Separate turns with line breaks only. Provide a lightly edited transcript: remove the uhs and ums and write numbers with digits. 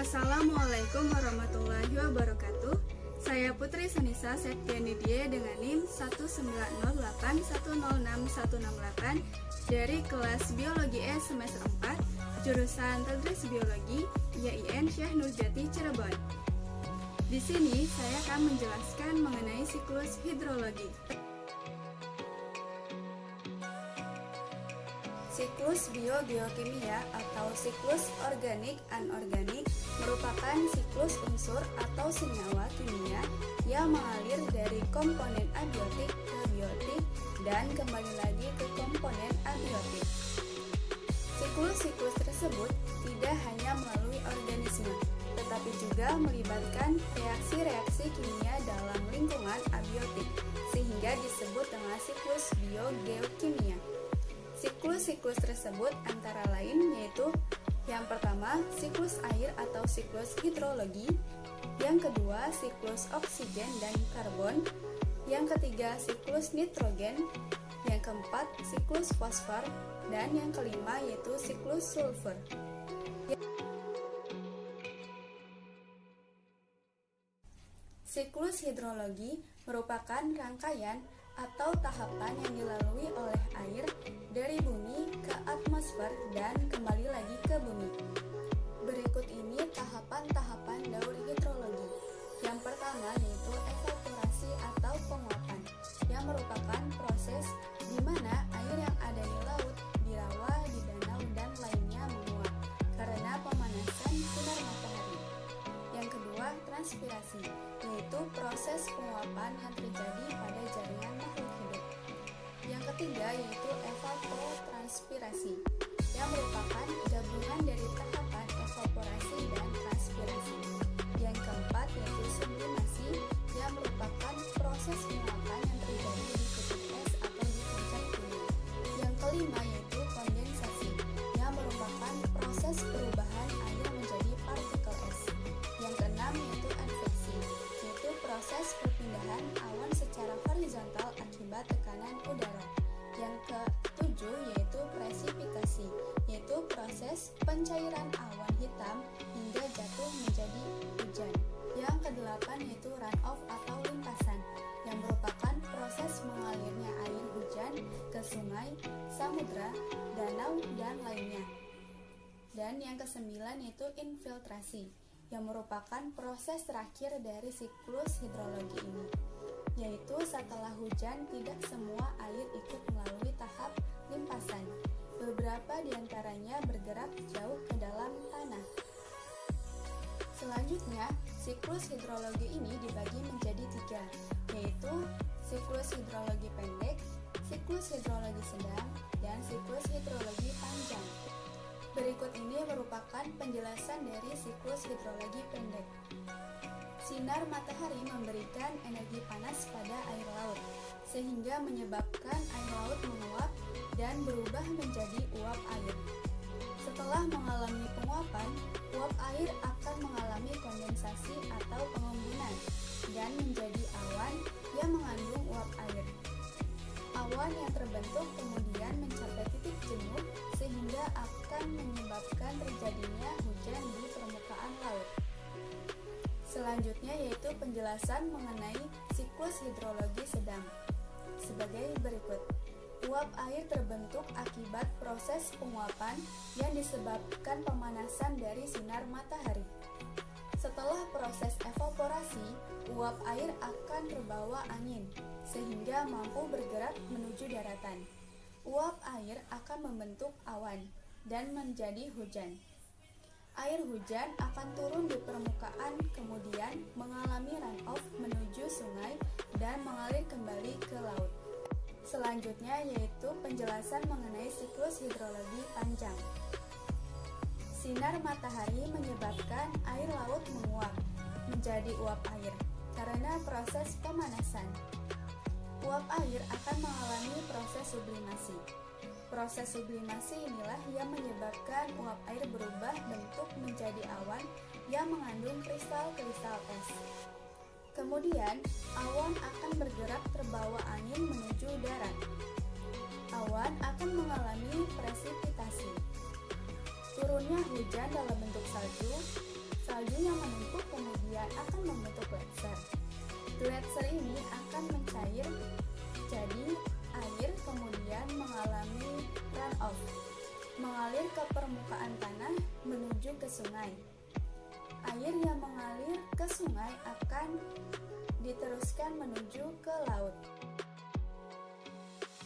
Assalamualaikum warahmatullahi wabarakatuh. Saya Putri Sanisa Septianidya dengan NIM 190810668 dari kelas Biologi E semester 4, jurusan Tadris Biologi, YIN Syekh Nurjati Cirebon. Di sini saya akan menjelaskan mengenai siklus hidrologi. Siklus bio-biokimia atau siklus organik-anorganik merupakan siklus unsur atau senyawa kimia yang mengalir dari komponen abiotik ke biotik dan kembali lagi ke komponen abiotik. Siklus-siklus tersebut tidak hanya melalui organisme, tetapi juga melibatkan reaksi-reaksi kimia dalam lingkungan abiotik, sehingga disebut dengan siklus biogeokimia. Siklus-siklus tersebut antara lain yaitu yang pertama, siklus air atau siklus hidrologi, yang kedua, siklus oksigen dan karbon, yang ketiga, siklus nitrogen, yang keempat, siklus fosfor, dan yang kelima yaitu siklus sulfur. Siklus hidrologi merupakan rangkaian atau tahapan yang dilalui oleh air dari bumi ke atmosfer dan kembali lagi ke bumi. Berikut ini tahapan-tahapan daur hidrologi. Yang pertama yaitu evaporasi atau penguapan, yang merupakan proses di mana air yang ada di laut, di rawa, di danau, dan lainnya menguap karena pemanasan sinar matahari. Yang kedua, transpirasi, yaitu proses penguapan yang terjadi pada jaringan makhluk hidup. Yang ketiga yaitu evapotranspirasi, yang merupakan gabungan dari tahapan evaporasi dan transpirasi. Yang keempat yaitu sublimasi, yang merupakan proses penguapan yang terjadi di kutub es atau di puncak gunung. Yang kelima yaitu kondensasi, yang merupakan proses perubahan air menjadi partikel es. Yang keenam yaitu adveksi, yaitu proses perpindahan awan secara horizontal akibat tekanan udara. Yang ketujuh yaitu presipitasi, yaitu proses pencairan awan hitam hingga jatuh menjadi hujan. Yang kedelapan yaitu runoff atau limpasan, yang merupakan proses mengalirnya air hujan ke sungai, samudra, danau, dan lainnya. Dan yang kesembilan yaitu infiltrasi, yang merupakan proses terakhir dari siklus hidrologi ini, yaitu setelah hujan tidak semua air ikut melalui tahap limpasan. Beberapa diantaranya bergerak jauh ke dalam tanah. Selanjutnya, siklus hidrologi ini dibagi menjadi tiga, yaitu siklus hidrologi pendek, siklus hidrologi sedang, dan siklus hidrologi panjang. Berikut ini merupakan penjelasan dari siklus hidrologi pendek. Sinar matahari memberikan energi panas pada air laut, sehingga menyebabkan air laut menguap dan berubah menjadi uap air. Setelah mengalami penguapan, uap air akan mengalami kondensasi atau pengembunan dan menjadi awan yang mengandung uap air. Awan yang terbentuk kemudian mencapai titik jenuh sehingga akan menyebabkan terjadinya hujan di permukaan laut. Selanjutnya yaitu penjelasan mengenai siklus hidrologi sedang. Sebagai berikut. Uap air terbentuk akibat proses penguapan yang disebabkan pemanasan dari sinar matahari. Setelah proses evaporasi, uap air akan terbawa angin sehingga mampu bergerak menuju daratan. Uap air akan membentuk awan dan menjadi hujan. Air hujan akan turun di permukaan kemudian mengalami runoff menuju sungai dan mengalir kembali ke laut. Selanjutnya yaitu penjelasan mengenai siklus hidrologi panjang. Sinar matahari menyebabkan air laut menguap menjadi uap air karena proses pemanasan. Uap air akan mengalami proses sublimasi. Proses sublimasi inilah yang menyebabkan uap air berubah bentuk menjadi awan yang mengandung kristal-kristal es. Kemudian, awan akan bergerak terbawa angin menuju darat. Awan akan mengalami presipitasi. Turunnya hujan dalam bentuk salju yang menumpuk kemudian akan membentuk gletser. Gletser ini akan mencair, jadi air kemudian mengalami runoff, mengalir ke permukaan tanah menuju ke sungai. Air yang mengalir ke sungai akan diteruskan menuju ke laut.